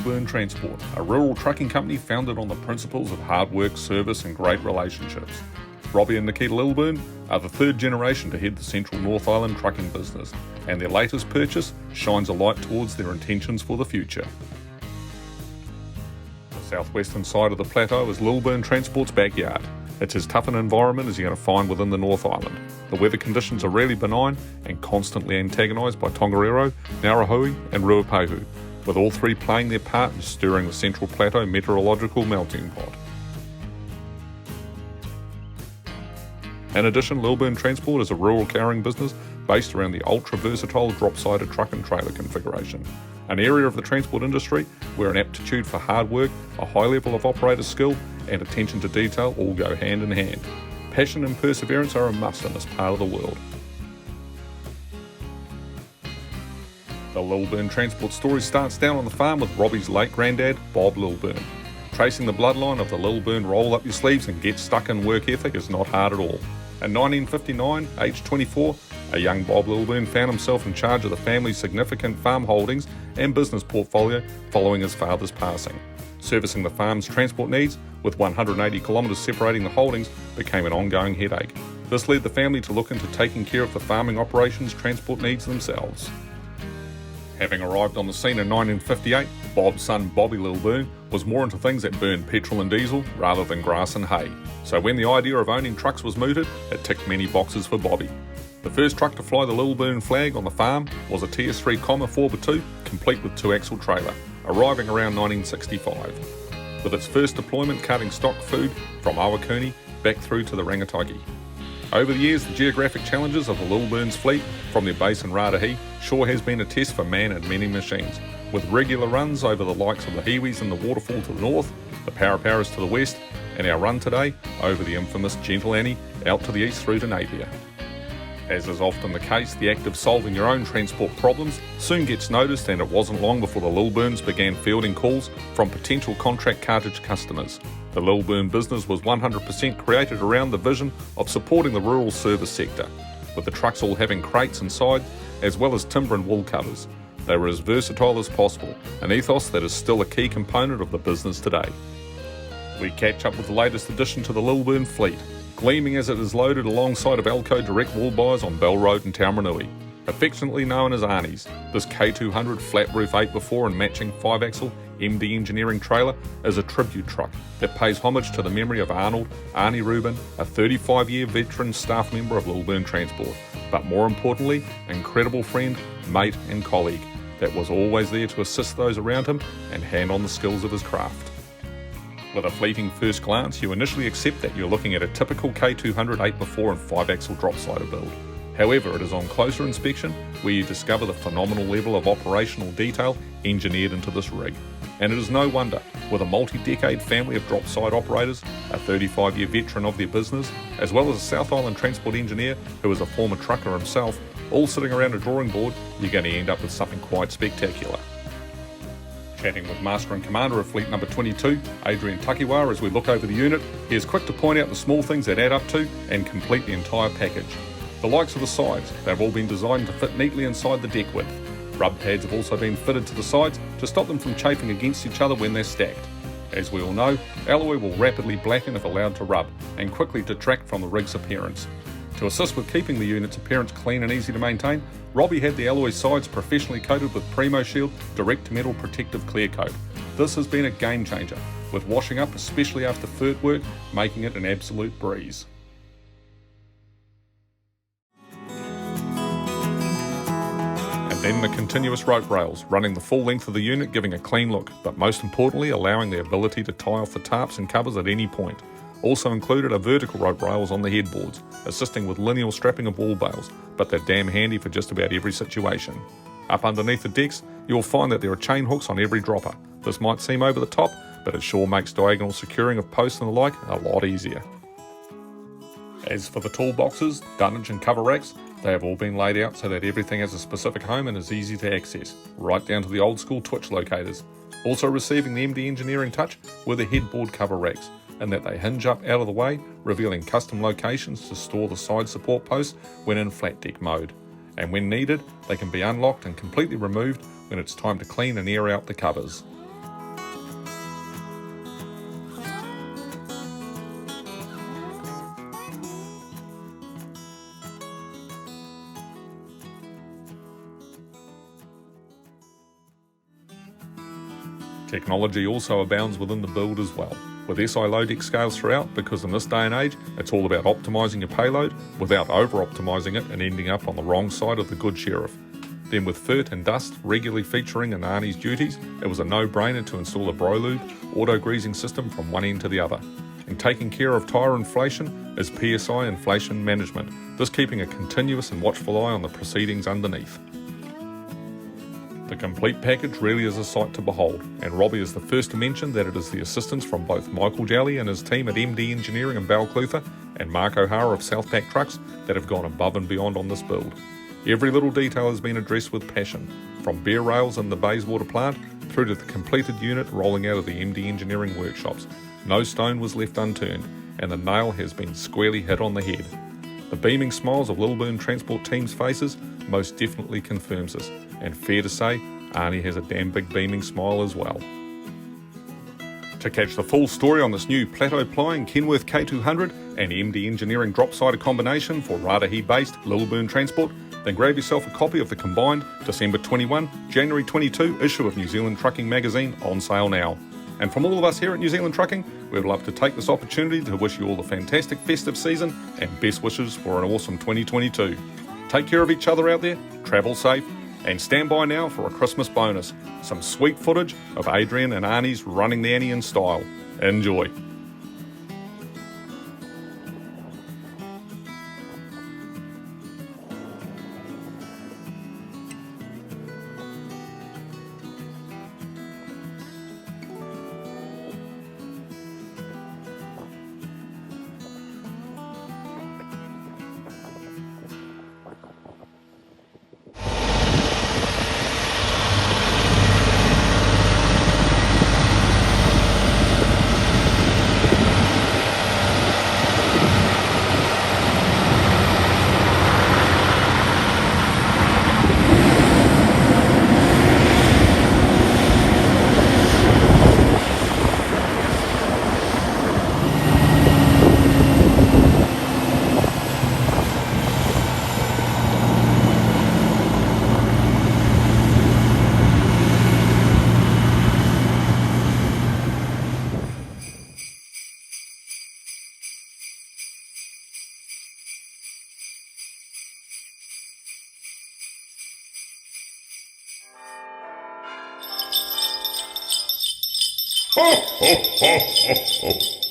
Lilburn Transport, a rural trucking company founded on the principles of hard work, service and great relationships. Robbie and Niketa Lilburn are the third generation to head the Central North Island trucking business, and their latest purchase shines a light towards their intentions for the future. The southwestern side of the plateau is Lilburn Transport's backyard. It's as tough an environment as you're going to find within the North Island. The weather conditions are rarely benign and constantly antagonised by Tongariro, Ngauruhoe and Ruapehu, with all three playing their part in stirring the Central Plateau meteorological melting pot. In addition, Lilburn Transport is a rural carrying business based around the ultra-versatile drop-sided truck and trailer configuration, an area of the transport industry where an aptitude for hard work, a high level of operator skill and attention to detail all go hand in hand. Passion and perseverance are a must in this part of the world. The Lilburn Transport story starts down on the farm with Robbie's late granddad, Bob Lilburn. Tracing the bloodline of the Lilburn roll up your sleeves and get stuck in work ethic is not hard at all. In 1959, aged 24, a young Bob Lilburn found himself in charge of the family's significant farm holdings and business portfolio following his father's passing. Servicing the farm's transport needs, with 180 kilometres separating the holdings, became an ongoing headache. This led the family to look into taking care of the farming operations' transport needs themselves. Having arrived on the scene in 1958, Bob's son Bobby Lilburn was more into things that burned petrol and diesel rather than grass and hay. So when the idea of owning trucks was mooted, it ticked many boxes for Bobby. The first truck to fly the Lilburn flag on the farm was a TS3 4x2 complete with two-axle trailer, arriving around 1965, with its first deployment carting stock food from Awakuni back through to the Rangataiki. Over the years, the geographic challenges of the Lilburn's fleet from their base in Ratahi sure has been a test for man and many machines, with regular runs over the likes of the Hiwis and the Waterfall to the north, the Paraparas to the west, and our run today over the infamous Gentle Annie out to the east through to Napier. As is often the case, the act of solving your own transport problems soon gets noticed, and it wasn't long before the Lilburns began fielding calls from potential contract cartage customers. The Lilburn business was 100% created around the vision of supporting the rural service sector, with the trucks all having crates inside, as well as timber and wool covers. They were as versatile as possible, an ethos that is still a key component of the business today. We catch up with the latest addition to the Lilburn fleet, gleaming as it is loaded alongside of Alco direct wall buys on Bell Road in Taumarunui. Affectionately known as Arnie's, this K200 flat roof 8x4 and matching 5-axle MD engineering trailer is a tribute truck that pays homage to the memory of Arnie Rubin, a 35-year veteran staff member of Lilburn Transport, but more importantly, incredible friend, mate and colleague that was always there to assist those around him and hand on the skills of his craft. With a fleeting first glance, you initially accept that you're looking at a typical K200 8x4 and 5-axle drop-slider build. However, it is on closer inspection where you discover the phenomenal level of operational detail engineered into this rig. And it is no wonder, with a multi-decade family of drop-side operators, a 35-year veteran of their business, as well as a South Island transport engineer who is a former trucker himself, all sitting around a drawing board, you're going to end up with something quite spectacular. Chatting with Master and Commander of Fleet Number 22, Adrian Takiwa, as we look over the unit, he is quick to point out the small things that add up to and complete the entire package. The likes of the sides, they've all been designed to fit neatly inside the deck width. Rub pads have also been fitted to the sides to stop them from chafing against each other when they're stacked. As we all know, alloy will rapidly blacken if allowed to rub, and quickly detract from the rig's appearance. To assist with keeping the unit's appearance clean and easy to maintain, Robbie had the alloy sides professionally coated with Primo Shield direct metal protective clear coat. This has been a game changer, with washing up especially after fert work making it an absolute breeze. Then the continuous rope rails, running the full length of the unit, giving a clean look, but most importantly allowing the ability to tie off the tarps and covers at any point. Also included are vertical rope rails on the headboards, assisting with lineal strapping of wall bales, but they're damn handy for just about every situation. Up underneath the decks, you'll find that there are chain hooks on every dropper. This might seem over the top, but it sure makes diagonal securing of posts and the like a lot easier. As for the toolboxes, dunnage and cover racks, they have all been laid out so that everything has a specific home and is easy to access, right down to the old school twitch locators. Also receiving the MD engineering touch were the headboard cover racks, in that they hinge up out of the way, revealing custom locations to store the side support posts when in flat deck mode. And when needed, they can be unlocked and completely removed when it's time to clean and air out the covers. Technology also abounds within the build as well, with SI low deck scales throughout, because in this day and age it's all about optimising your payload without over-optimising it and ending up on the wrong side of the good sheriff. Then with FERT and dust regularly featuring in Arnie's duties, it was a no-brainer to install a Brolube auto-greasing system from one end to the other. And taking care of tyre inflation is PSI inflation management, thus keeping a continuous and watchful eye on the proceedings underneath. The complete package really is a sight to behold, and Robbie is the first to mention that it is the assistance from both Michael Jalley and his team at MD Engineering in Balclutha and Mark O'Hara of Southpack Trucks that have gone above and beyond on this build. Every little detail has been addressed with passion, from bare rails in the Bayswater plant through to the completed unit rolling out of the MD Engineering workshops. No stone was left unturned, and the nail has been squarely hit on the head. The beaming smiles of Lilburn Transport team's faces most definitely confirms this, and fair to say, Arnie has a damn big beaming smile as well. To catch the full story on this new plateau-plying Kenworth K200 and MD Engineering drop-sider combination for Raetihi-based Lilburn Transport, then grab yourself a copy of the combined December 21, January 22 issue of New Zealand Trucking magazine on sale now. And from all of us here at New Zealand Trucking, we'd love to take this opportunity to wish you all a fantastic festive season and best wishes for an awesome 2022. Take care of each other out there, travel safe, and stand by now for a Christmas bonus. Some sweet footage of Adrian and Arnie's running the Annie in style. Enjoy. Ho, ho, ho, ho, ho.